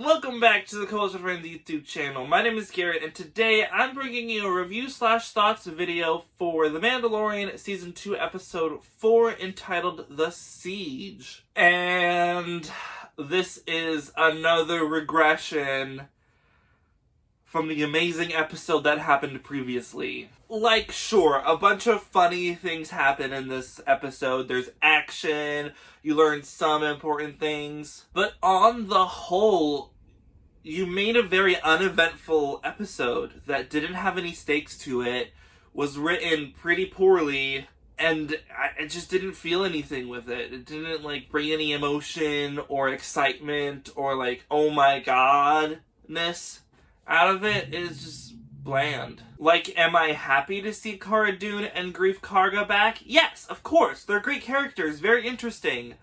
Welcome back to the Culture Friends YouTube channel. My name is Garrett, and today I'm bringing you a review/thoughts video for The Mandalorian Season 2 Episode 4 entitled The Siege. And this is another regression from the amazing episode that happened previously. Like, sure, a bunch of funny things happen in this episode. There's action, you learn some important things. But on the whole, you made a very uneventful episode that didn't have any stakes to it, was written pretty poorly, and I just didn't feel anything with it. It didn't, bring any emotion or excitement or, oh my god-ness out of it. It's just bland. Am I happy to see Cara Dune and Greef Karga back? Yes, of course. They're great characters, very interesting.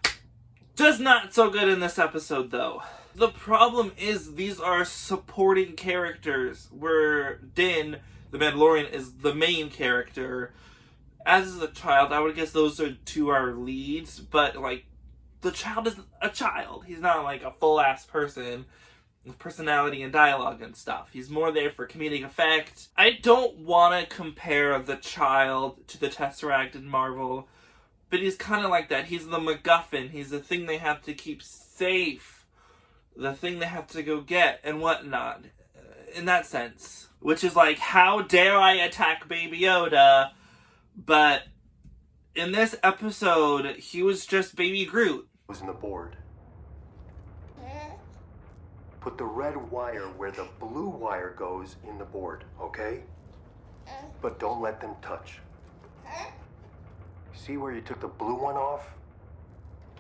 Just not so good in this episode, though. The problem is these are supporting characters, where Din, the Mandalorian, is the main character. As is the child, I would guess those are two our leads, but, the child is a child. He's not, a full-ass person with personality and dialogue and stuff. He's more there for comedic effect. I don't want to compare the child to the Tesseract in Marvel, but he's kind of like that. He's the MacGuffin. He's the thing they have to keep safe. The thing they have to go get and whatnot. In that sense. Which is how dare I attack Baby Yoda? But in this episode, he was just Baby Groot. Was in the board. Put the red wire where the blue wire goes in the board, okay? But don't let them touch. See where you took the blue one off?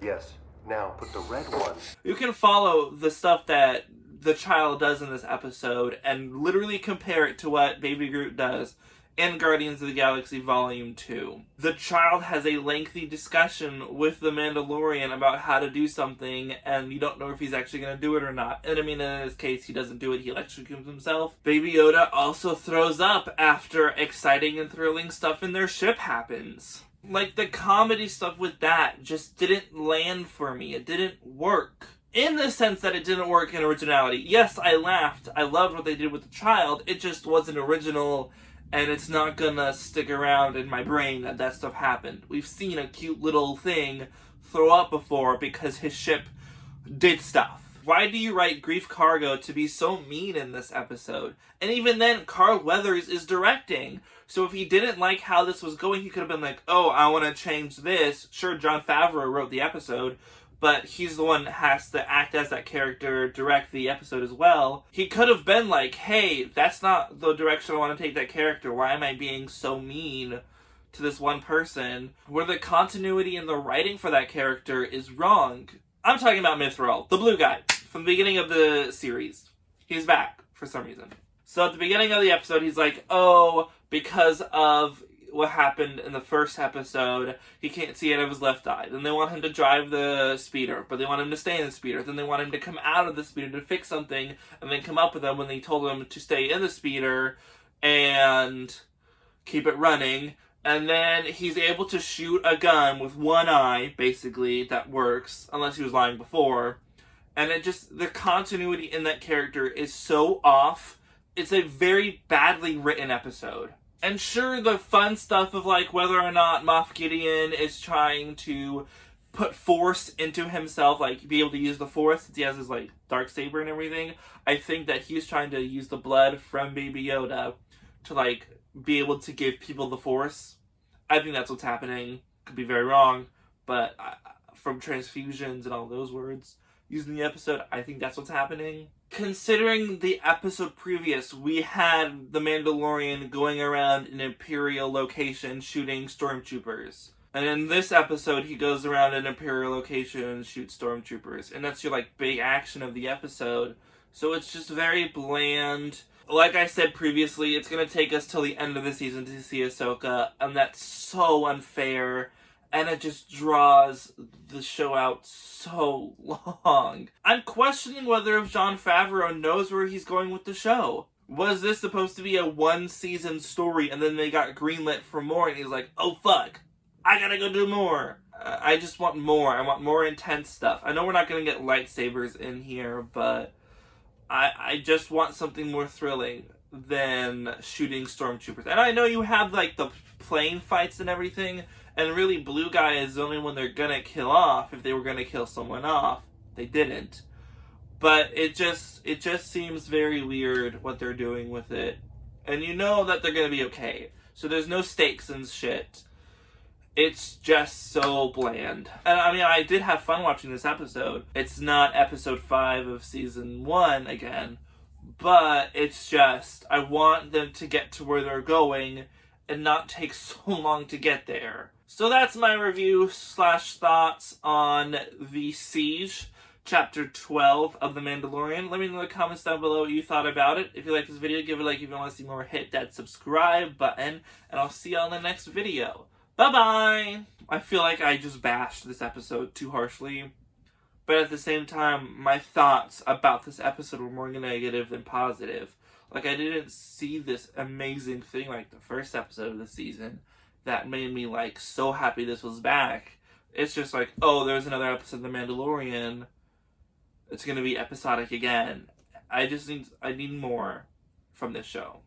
Yes. Now put the red one. You can follow the stuff that the child does in this episode and literally compare it to what Baby Groot does in Guardians of the Galaxy Volume 2. The child has a lengthy discussion with the Mandalorian about how to do something, and you don't know if he's actually going to do it or not. And I mean, in this case, he doesn't do it, he electrocutes himself. Baby Yoda also throws up after exciting and thrilling stuff in their ship happens. The comedy stuff with that just didn't land for me. It didn't work. In the sense that it didn't work in originality. Yes, I laughed. I loved what they did with the child. It just wasn't original, and it's not gonna stick around in my brain that stuff happened. We've seen a cute little thing throw up before because his ship did stuff. Why do you write Greef Karga to be so mean in this episode? And even then, Carl Weathers is directing. So if he didn't like how this was going, he could have been like, oh, I want to change this. Sure, Jon Favreau wrote the episode, but he's the one that has to act as that character, direct the episode as well. He could have been like, hey, that's not the direction I want to take that character. Why am I being so mean to this one person? Where the continuity and the writing for that character is wrong. I'm talking about Mithril, the blue guy, from the beginning of the series. He's back, for some reason. So at the beginning of the episode, he's like, oh, because of what happened in the first episode, he can't see out of his left eye. Then they want him to drive the speeder, but they want him to stay in the speeder. Then they want him to come out of the speeder to fix something, and then come up with them when they told him to stay in the speeder and keep it running. And then he's able to shoot a gun with one eye, basically, that works, unless he was lying before. And the continuity in that character is so off. It's a very badly written episode. And sure, the fun stuff of, whether or not Moff Gideon is trying to put Force into himself, be able to use the Force, since he has his, Darksaber and everything. I think that he's trying to use the blood from Baby Yoda to, be able to give people the Force. I think that's what's happening. Could be very wrong, but from transfusions and all those words used in the episode, I think that's what's happening. Considering the episode previous, we had the Mandalorian going around an Imperial location shooting stormtroopers. And in this episode, he goes around an Imperial location and shoots stormtroopers. And that's your, big action of the episode. So it's just very bland. Like I said previously, it's going to take us till the end of the season to see Ahsoka, and that's so unfair, and it just draws the show out so long. I'm questioning whether if Jon Favreau knows where he's going with the show. Was this supposed to be a one-season story, and then they got greenlit for more, and he's like, oh fuck, I gotta go do more. I just want more. I want more intense stuff. I know we're not gonna get lightsabers in here, but I just want something more thrilling than shooting stormtroopers. And I know you have, like, the plane fights and everything, and really Blue Guy is the only one they're gonna kill off. If they were gonna kill someone off, they didn't. But it just seems very weird what they're doing with it. And you know that they're gonna be okay. So there's no stakes and shit. It's just so bland. And I mean, I did have fun watching this episode. It's not episode 5 of season 1 again. But it's just, I want them to get to where they're going and not take so long to get there. So that's my review / thoughts on The Siege, Chapter 12 of The Mandalorian. Let me know in the comments down below what you thought about it. If you like this video, give it a like. If you want to see more, hit that subscribe button. And I'll see y'all in the next video. Bye-bye! I feel like I just bashed this episode too harshly. But at the same time, my thoughts about this episode were more negative than positive. Like, I didn't see this amazing thing like the first episode of the season that made me, like, so happy this was back. It's just like, oh, there's another episode of The Mandalorian. It's gonna be episodic again. I need more from this show.